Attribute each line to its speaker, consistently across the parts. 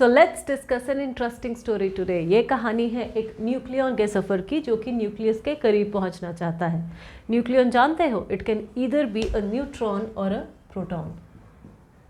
Speaker 1: So let's discuss an interesting story today. ये कहानी है एक न्यूक्लियन के सफ़र की जो कि न्यूक्लियस के करीब पहुंचना चाहता है। न्यूक्लियन जानते हो, it can either be a neutron or a proton.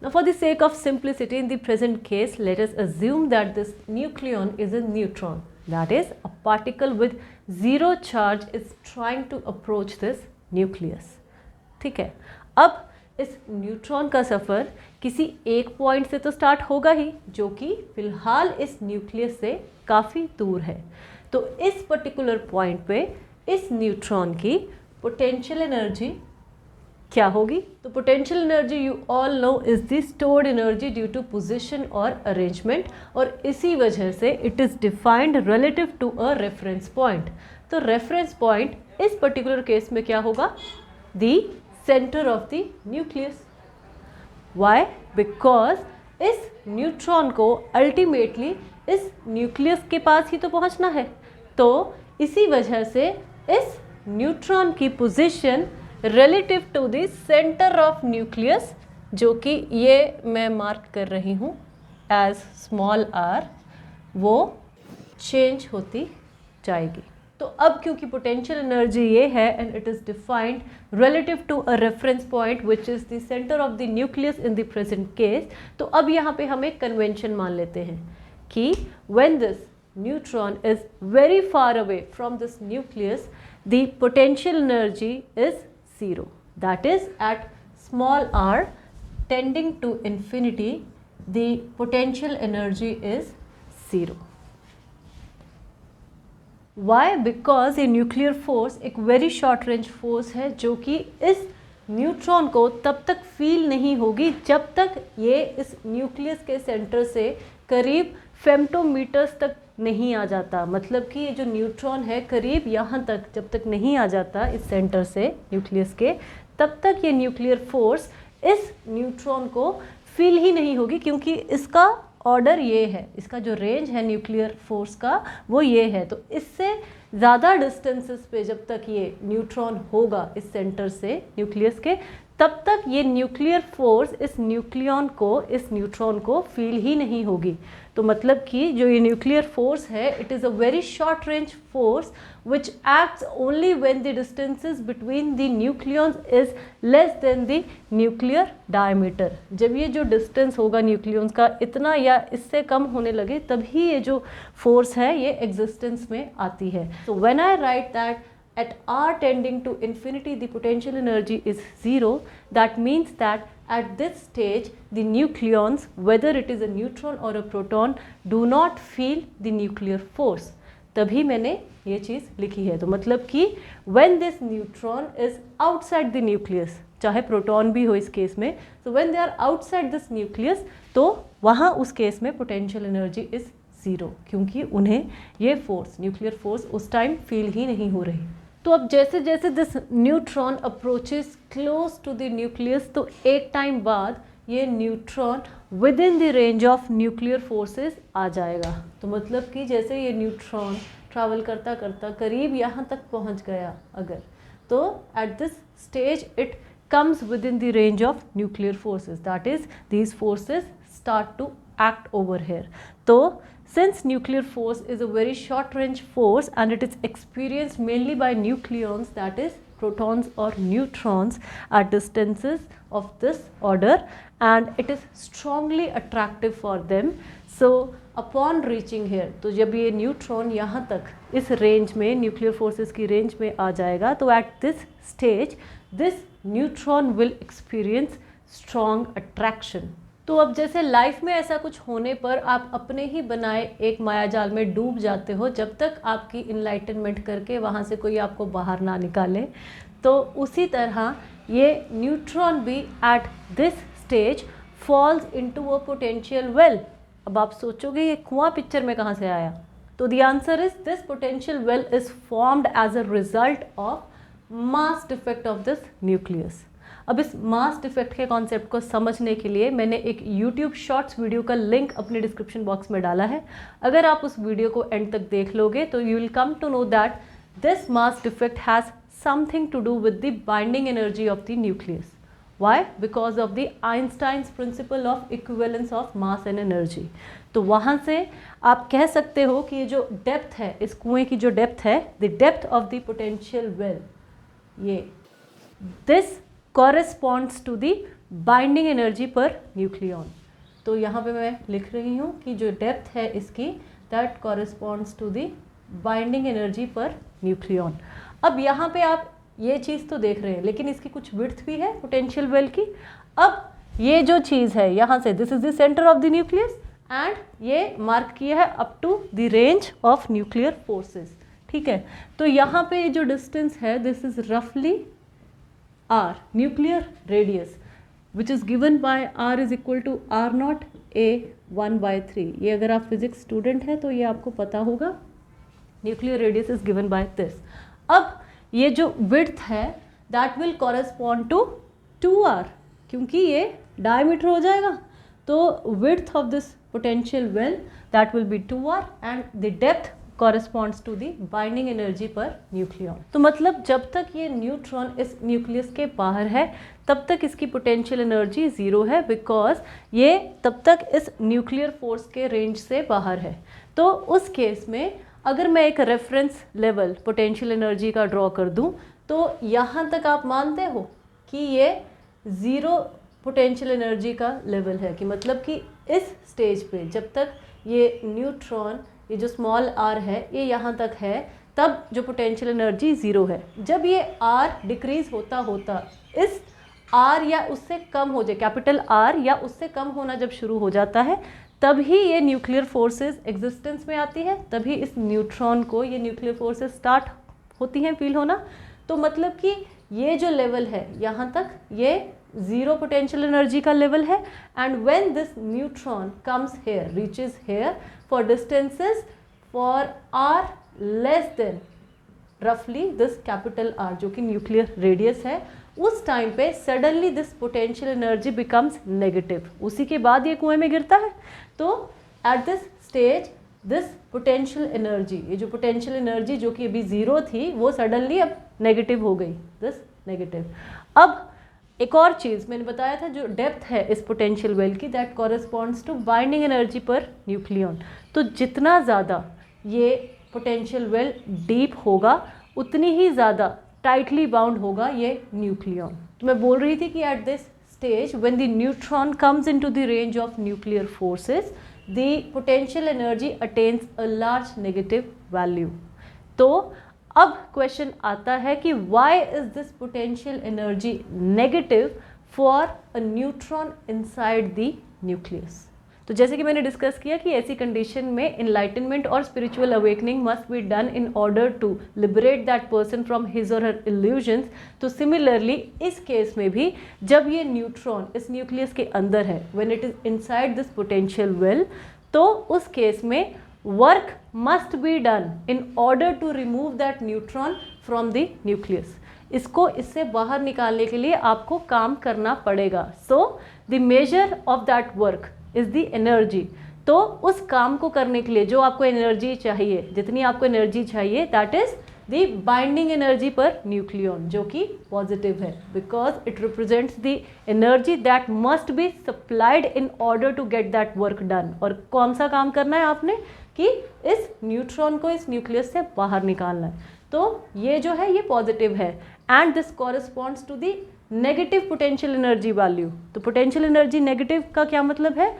Speaker 1: Now for the sake of simplicity in the present case, let us assume that this nucleon is a neutron. That is, a particle with zero charge is trying to approach this nucleus. ठीक है, अब इस neutron का सफ़र किसी एक point से तो start होगा ही, जो कि फिलहाल इस न्यूक्लियस से काफ़ी दूर है। तो इस पर्टिकुलर पॉइंट पे इस न्यूट्रॉन की पोटेंशियल एनर्जी क्या होगी? तो potential energy you all know is the stored energy due to position और अरेंजमेंट, और इसी वजह से it is defined relative to a reference point. तो रेफरेंस पॉइंट इस पर्टिकुलर केस में क्या होगा? The centre of the nucleus. Why? Because इस न्यूट्रॉन को अल्टीमेटली इस न्यूक्लियस के पास ही तो पहुंचना है। तो इसी वजह से इस न्यूट्रॉन की position relative to the centre of nucleus, जो कि ये मैं मार्क कर रही हूँ एज स्मॉल आर, वो चेंज होती जाएगी। तो अब क्योंकि पोटेंशियल एनर्जी ये है and it is defined relative to a reference point which is the centre of the nucleus in the present case, तो अब यहाँ पे हम एक कन्वेंशन मान लेते हैं कि when this neutron is very far away from this nucleus, the potential energy is zero. That is, at small r tending to infinity, the potential energy is zero. Why? Because a nuclear force एक very short range force है जो कि इस neutron को तब तक feel नहीं होगी जब तक ये इस न्यूक्लियस के सेंटर से करीब फेम्टोमीटर्स तक नहीं आ जाता। मतलब कि ये जो न्यूट्रॉन है करीब यहाँ तक जब तक नहीं आ जाता इस सेंटर से न्यूक्लियस के, तब तक ये न्यूक्लियर फोर्स इस न्यूट्रॉन को फील ही नहीं होगी, क्योंकि इसका ऑर्डर ये है, इसका जो रेंज है न्यूक्लियर फोर्स का वो ये है। तो इससे ज़्यादा डिस्टेंसेस पे जब तक ये न्यूट्रॉन होगा इस सेंटर से न्यूक्लियस के, तब तक ये न्यूक्लियर फोर्स इस न्यूक्लियन को, इस न्यूट्रॉन को फील ही नहीं होगी। तो मतलब कि जो ये न्यूक्लियर फोर्स है, it is a very short range force which acts only when the distances between the nucleons is less than the nuclear diameter. जब ये जो डिस्टेंस होगा न्यूक्लियंस का इतना या इससे कम होने लगे, तभी ये जो फोर्स है ये एग्जिस्टेंस में आती है। तो when I right that at r tending to infinity the potential energy is zero, that means that at this stage the nucleons, whether it is a neutron or a proton, do not feel the nuclear force। तभी मैंने ये चीज़ लिखी है। तो मतलब कि when this neutron is outside the nucleus, चाहे proton भी हो इस केस में, so when they are outside this nucleus, तो वहाँ उस केस में potential energy is zero, क्योंकि उन्हें ये फोर्स, न्यूक्लियर फोर्स उस टाइम फील ही नहीं हो रही। तो अब जैसे जैसे this neutron approaches close to the nucleus, तो एक टाइम बाद ये neutron within the range of nuclear forces आ जाएगा। तो मतलब कि जैसे ये न्यूट्रॉन ट्रैवल करता करता करीब यहाँ तक पहुँच गया अगर, तो at this stage it comes within the range of nuclear forces, that is these forces start to act over here. So since nuclear force is a very short range force and it is experienced mainly by nucleons, that is protons or neutrons at distances of this order, and it is strongly attractive for them. So upon reaching here, तो जब ये neutron यहाँ तक इस range में, nuclear forces की range में आ जाएगा, तो at this stage this neutron will experience strong attraction. तो अब जैसे लाइफ में ऐसा कुछ होने पर आप अपने ही बनाए एक मायाजाल में डूब जाते हो जब तक आपकी इनलाइटनमेंट करके वहाँ से कोई आपको बाहर ना निकाले, तो उसी तरह ये न्यूट्रॉन भी at this stage falls into a potential well. अब आप सोचोगे ये कुआं पिक्चर में कहाँ से आया? तो the answer is this potential well is formed as a result of mass defect of this nucleus. अब इस मास डिफेक्ट के कॉन्सेप्ट को समझने के लिए मैंने एक YouTube शॉर्ट्स वीडियो का लिंक अपने डिस्क्रिप्शन बॉक्स में डाला है। अगर आप उस वीडियो को एंड तक देख लोगे तो you will come to know that this mass defect has something to do with the binding energy of the nucleus. Why? Because of the Einstein's principle of equivalence of mass and energy. तो वहाँ से आप कह सकते हो कि ये जो डेप्थ है, इस कुएं की जो डेप्थ है, the depth of the potential well, ये this corresponds to the binding energy per nucleon. तो यहाँ पे मैं लिख रही हूँ कि जो डेप्थ है इसकी, that corresponds to the binding energy per nucleon. अब यहाँ पे आप ये चीज़ तो देख रहे हैं, लेकिन इसकी कुछ विड्थ भी है पोटेंशियल वेल की। अब ये जो चीज़ है यहाँ से, this is the centre of the nucleus and ये मार्क किया है up to the range of nuclear forces, ठीक है। तो यहाँ पे जो डिस्टेंस है, दिस इज रफली r, nuclear radius, which is given by r is equal to r not A 1/3। ये अगर आप फिजिक्स स्टूडेंट हैं तो ये आपको पता होगा, nuclear radius is given by this. अब ये जो विड्थ है that will correspond to 2r, क्योंकि ये डायमीटर हो जाएगा, तो width of this potential well that will be 2r and the depth corresponds to the binding energy per nucleon. तो मतलब जब तक ये न्यूट्रॉन इस न्यूक्लियस के बाहर है तब तक इसकी पोटेंशियल एनर्जी ज़ीरो है, बिकॉज ये तब तक इस न्यूक्लियर फोर्स के रेंज से बाहर है। तो उस केस में अगर मैं एक रेफरेंस लेवल पोटेंशियल एनर्जी का ड्रॉ कर दूं, तो यहाँ तक आप मानते हो कि ये ज़ीरो पोटेंशियल एनर्जी का लेवल है, कि मतलब कि इस स्टेज पे जब तक ये न्यूट्रॉन, ये जो स्मॉल r है, ये यहाँ तक है, तब जो पोटेंशियल एनर्जी ज़ीरो है। जब ये r डिक्रीज होता होता इस r या उससे कम हो जाए, कैपिटल R या उससे कम होना जब शुरू हो जाता है, तभी ये न्यूक्लियर फोर्सेस एग्जिस्टेंस में आती है, तभी इस न्यूट्रॉन को ये न्यूक्लियर फोर्सेस स्टार्ट होती हैं फील होना। तो मतलब कि ये जो लेवल है यहाँ तक, ये ज़ीरो पोटेंशियल एनर्जी का लेवल है। And when this neutron comes here, reaches here for distances for r less than रफली दिस कैपिटल R, जो कि न्यूक्लियर रेडियस है, उस टाइम पे suddenly this potential energy becomes negative. उसी के बाद ये कुएं में गिरता है। तो at this stage this potential energy, ये जो पोटेंशियल एनर्जी जो कि अभी ज़ीरो थी, वो सडनली अब नेगेटिव हो गई, दिस नेगेटिव। अब एक और चीज़ मैंने बताया था, जो डेप्थ है इस पोटेंशियल वेल की, that corresponds to binding energy per nucleon. तो जितना ज़्यादा ये पोटेंशियल वेल डीप होगा, उतनी ही ज़्यादा टाइटली बाउंड होगा ये न्यूक्लियन। तो मैं बोल रही थी कि at this stage when the neutron comes into the range of nuclear forces, the potential energy attains a large negative value. तो अब क्वेश्चन आता है कि why is this potential energy negative for a neutron inside the nucleus. तो जैसे कि मैंने discuss किया कि ऐसी कंडीशन में इनलाइटनमेंट और spiritual awakening must be done in order to liberate that person from his or her illusions. तो सिमिलरली इस केस में भी जब ये न्यूट्रॉन इस न्यूक्लियस के अंदर है, when it is inside this potential well, तो उस केस में work must be done in order to remove that neutron from the nucleus. इसको इससे बाहर निकालने के लिए आपको काम करना पड़ेगा। So the measure of that work is the energy. तो उस काम को करने के लिए जो आपको एनर्जी चाहिए, जितनी आपको एनर्जी चाहिए, that is the binding energy per nucleon, जो कि पॉजिटिव है, because it represents the energy that must be supplied in order to get that work done. और कौन सा काम करना है आपने, कि इस न्यूट्रॉन को इस न्यूक्लियस से बाहर निकालना है। तो ये जो है ये पॉजिटिव है and this corresponds to the negative potential energy value. तो पोटेंशियल एनर्जी नेगेटिव का क्या मतलब है,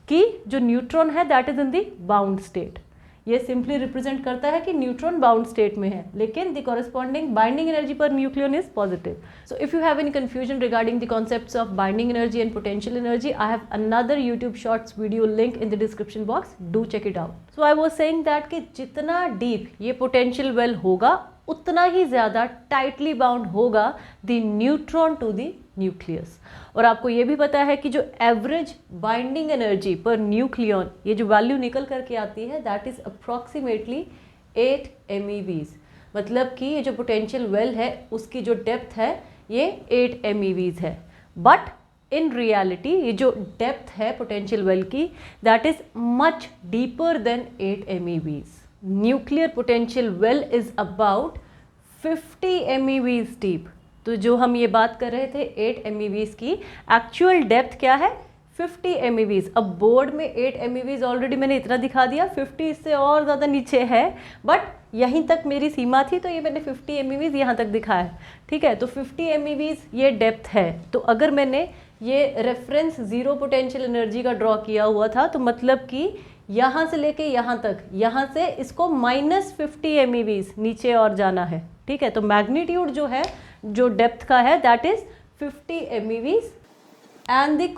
Speaker 1: कि जो न्यूट्रॉन है that is in the bound state. ये सिंपली रिप्रेजेंट करता है कि न्यूट्रॉन बाउंड स्टेट में है, लेकिन the corresponding binding energy per nucleon is positive. So if you have any confusion regarding the concepts of binding energy and potential energy, I have another YouTube shorts video link in the description box, do check it out. So I was saying that कि जितना deep ये potential well होगा, उतना ही ज़्यादा tightly bound होगा the neutron to the nucleus. और आपको ये भी पता है कि जो average binding energy per nucleon, ये जो वैल्यू निकल करके आती है, दैट इज अप्रॉक्सीमेटली 8 MeVs। मतलब कि ये जो पोटेंशियल वेल है उसकी जो डेप्थ है ये 8 MeVs है। बट इन रियलिटी ये जो डेप्थ है पोटेंशियल वेल की, that is much deeper than 8 MeVs। Nuclear potential well is about 50 MeVs deep, तो जो हम ये बात कर रहे थे 8 MeVs की, एक्चुअल डेप्थ क्या है 50 MeVs। अब बोर्ड में 8 MeVs ऑलरेडी मैंने इतना दिखा दिया, 50 इससे और ज़्यादा नीचे है, बट यहीं तक मेरी सीमा थी तो ये मैंने 50 MeVs यहाँ तक दिखाया है, ठीक है। तो 50 MeVs ये डेप्थ है। तो अगर मैंने ये रेफरेंस जीरो पोटेंशियल एनर्जी का ड्रॉ किया हुआ था, तो मतलब कि यहाँ से लेके यहाँ तक, यहाँ से इसको -50 MeVs नीचे और जाना है, ठीक है। तो मैग्नीट्यूड जो है, जो डेप्थ का है, that is 50 MeVs and the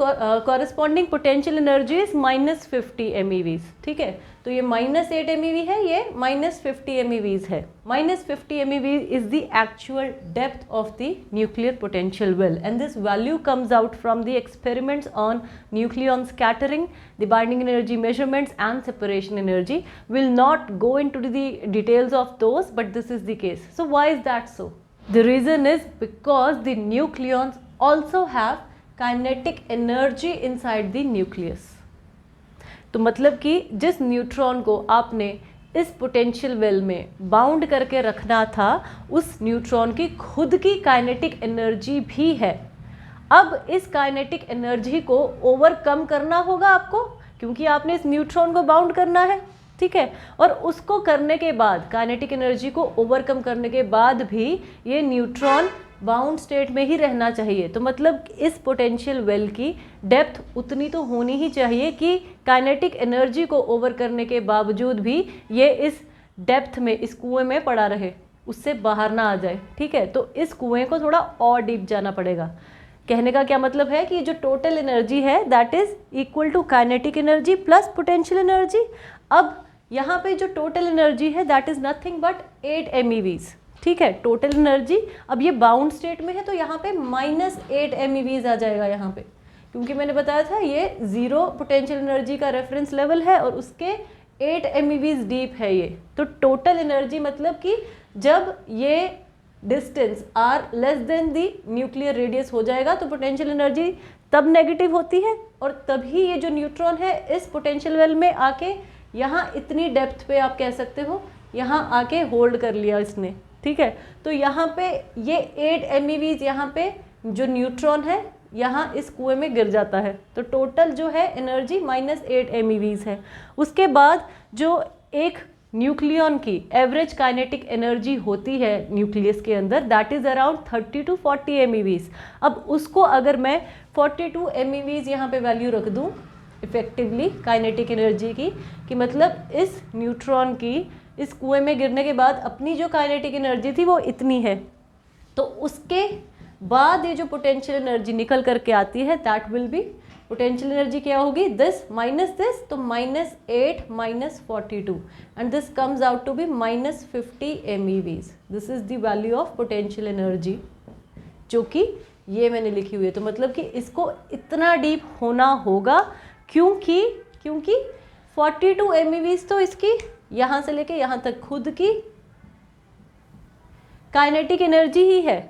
Speaker 1: corresponding potential energy is -50 MeVs, ठीक है। तो ये -8 MeV है, ये -50 MeVs है। -50 MeV is the actual depth of the nuclear potential well, and this value comes out from the experiments on nucleon scattering, the binding energy measurements and separation energy. Will not go into the details of those, but this is the case. So why is that so? The reason is because the nucleons also have kinetic energy inside the nucleus. तो मतलब कि जिस neutron को आपने इस potential well में bound करके रखना था, उस न्यूट्रॉन की खुद की काइनेटिक एनर्जी भी है। अब इस काइनेटिक एनर्जी को ओवरकम करना होगा आपको, क्योंकि आपने इस न्यूट्रॉन को बाउंड करना है, ठीक है। और उसको करने के बाद, काइनेटिक एनर्जी को ओवरकम करने के बाद भी ये न्यूट्रॉन बाउंड स्टेट में ही रहना चाहिए। तो मतलब इस पोटेंशियल वेल की डेप्थ उतनी तो होनी ही चाहिए कि काइनेटिक एनर्जी को ओवर करने के बावजूद भी ये इस डेप्थ में, इस कुएं में पड़ा रहे, उससे बाहर ना आ जाए, ठीक है। तो इस कुएं को थोड़ा और डीप जाना पड़ेगा। कहने का क्या मतलब है कि जो टोटल एनर्जी है that is equal to kinetic energy plus potential energy. अब यहाँ पे जो टोटल एनर्जी है that is nothing but 8 MeVs, ठीक है, टोटल एनर्जी। अब ये बाउंड स्टेट में है तो यहाँ पे -8 MeVs आ जाएगा यहाँ पे, क्योंकि मैंने बताया था ये जीरो पोटेंशियल एनर्जी का रेफरेंस लेवल है और उसके 8 MeVs डीप है ये। तो टोटल एनर्जी मतलब कि जब ये distance r less than the nuclear radius हो जाएगा तो पोटेंशियल एनर्जी तब नेगेटिव होती है, और तभी ये जो न्यूट्रॉन है इस पोटेंशियल वेल में आके यहाँ इतनी डेप्थ पे, आप कह सकते हो यहाँ आके होल्ड कर लिया इसने, ठीक है। तो यहाँ पे ये 8 MeVs यहाँ पे जो न्यूट्रॉन है यहाँ इस कुएं में गिर जाता है, तो टोटल जो है एनर्जी -8 MeVs है। उसके बाद जो एक न्यूक्लियन की एवरेज काइनेटिक एनर्जी होती है न्यूक्लियस के अंदर, that is around 30 to 40 MeVs। अब उसको अगर मैं 42 MeVs यहाँ पे वैल्यू रख दूँ इफेक्टिवली काइनेटिक एनर्जी की, कि मतलब इस न्यूट्रॉन की इस कुएं में गिरने के बाद अपनी जो काइनेटिक एनर्जी थी वो इतनी है, तो उसके बाद ये जो पोटेंशियल एनर्जी निकल करके आती है that will be, potential energy क्या होगी, दिस माइनस दिस, तो -8 -42 and this comes out to be -50 MeVs। This is the value of potential energy, जो कि ये मैंने लिखी हुई है। तो मतलब कि इसको इतना डीप होना होगा, क्योंकि 42 MeVs तो इसकी यहाँ से लेके यहाँ तक खुद की काइनेटिक एनर्जी ही है।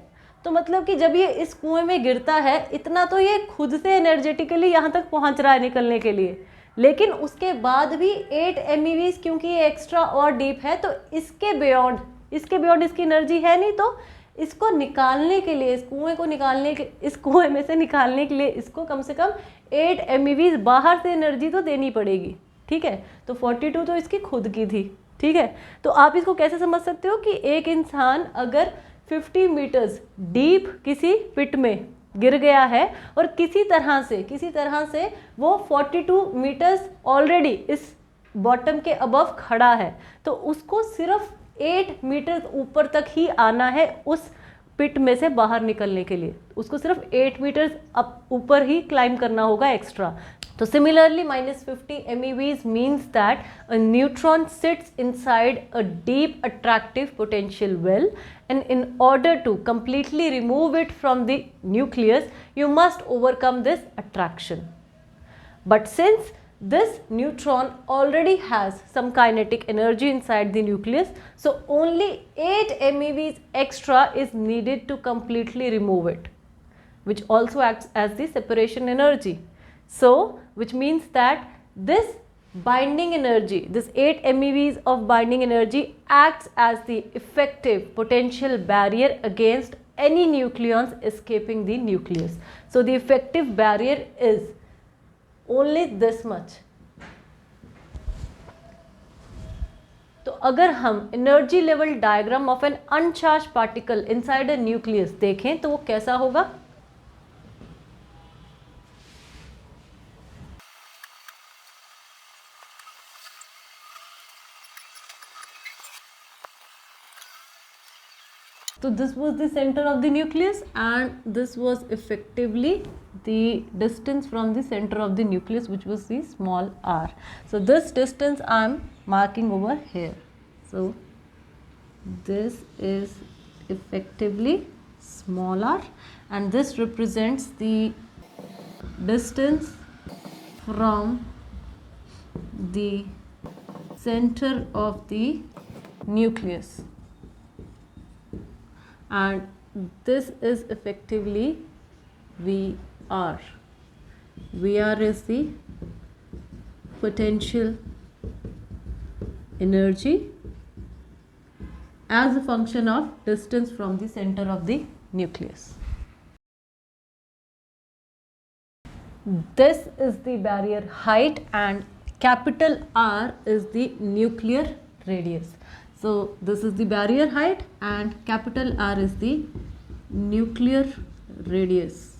Speaker 1: तो मतलब कि जब ये इस कुएं में गिरता है इतना तो ये खुद से एनर्जेटिकली यहाँ तक पहुँच रहा है निकलने के लिए, लेकिन उसके बाद भी 8 MeVs क्योंकि ये एक्स्ट्रा और डीप है, तो इसके बियॉन्ड इसकी एनर्जी है नहीं, तो इसको निकालने के लिए, इस कुएं को निकालने के, इस कुएं में से निकालने के लिए इसको कम से कम 8 MeVs बाहर से एनर्जी तो देनी पड़ेगी, ठीक है। तो 42 तो इसकी खुद की थी, ठीक है। तो आप इसको कैसे समझ सकते हो कि एक इंसान अगर 50 मीटर्स डीप किसी पिट में गिर गया है और किसी तरह से वो 42 मीटर्स ऑलरेडी इस बॉटम के अबव खड़ा है, तो उसको सिर्फ 8 मीटर ऊपर तक ही आना है उस पिट में से बाहर निकलने के लिए, उसको सिर्फ 8 मीटर्स अप ऊपर ही क्लाइंब करना होगा एक्स्ट्रा। तो similarly -50 MeVs means that a neutron sits inside a deep attractive potential well, and in order to completely remove it from the nucleus you must overcome this attraction. But since this neutron already has some kinetic energy inside the nucleus, so only 8 MeVs extra is needed to completely remove it, which also acts as the separation energy. So which means that this binding energy, this 8 MeVs of binding energy acts as the effective potential barrier against any nucleons escaping the nucleus. So the effective barrier is only this much. तो अगर हम energy level diagram of an uncharged particle inside a nucleus देखें तो वो कैसा होगा? So this was the center of the nucleus and this was effectively the distance from the center of the nucleus, which was the small r. So this distance I am marking over here. So this is effectively small r and this represents the distance from the center of the nucleus. And this is effectively VR. VR is the potential energy as a function of distance from the center of the nucleus. This is the barrier height and capital R is the nuclear radius. So this is the barrier height and capital R is the nuclear radius,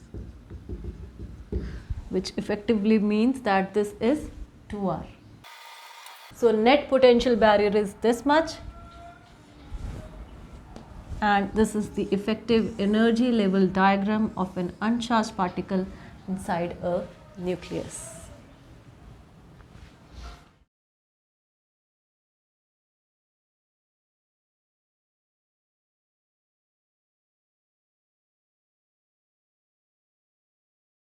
Speaker 1: which effectively means that this is 2R. So net potential barrier is this much and this is the effective energy level diagram of an uncharged particle inside a nucleus.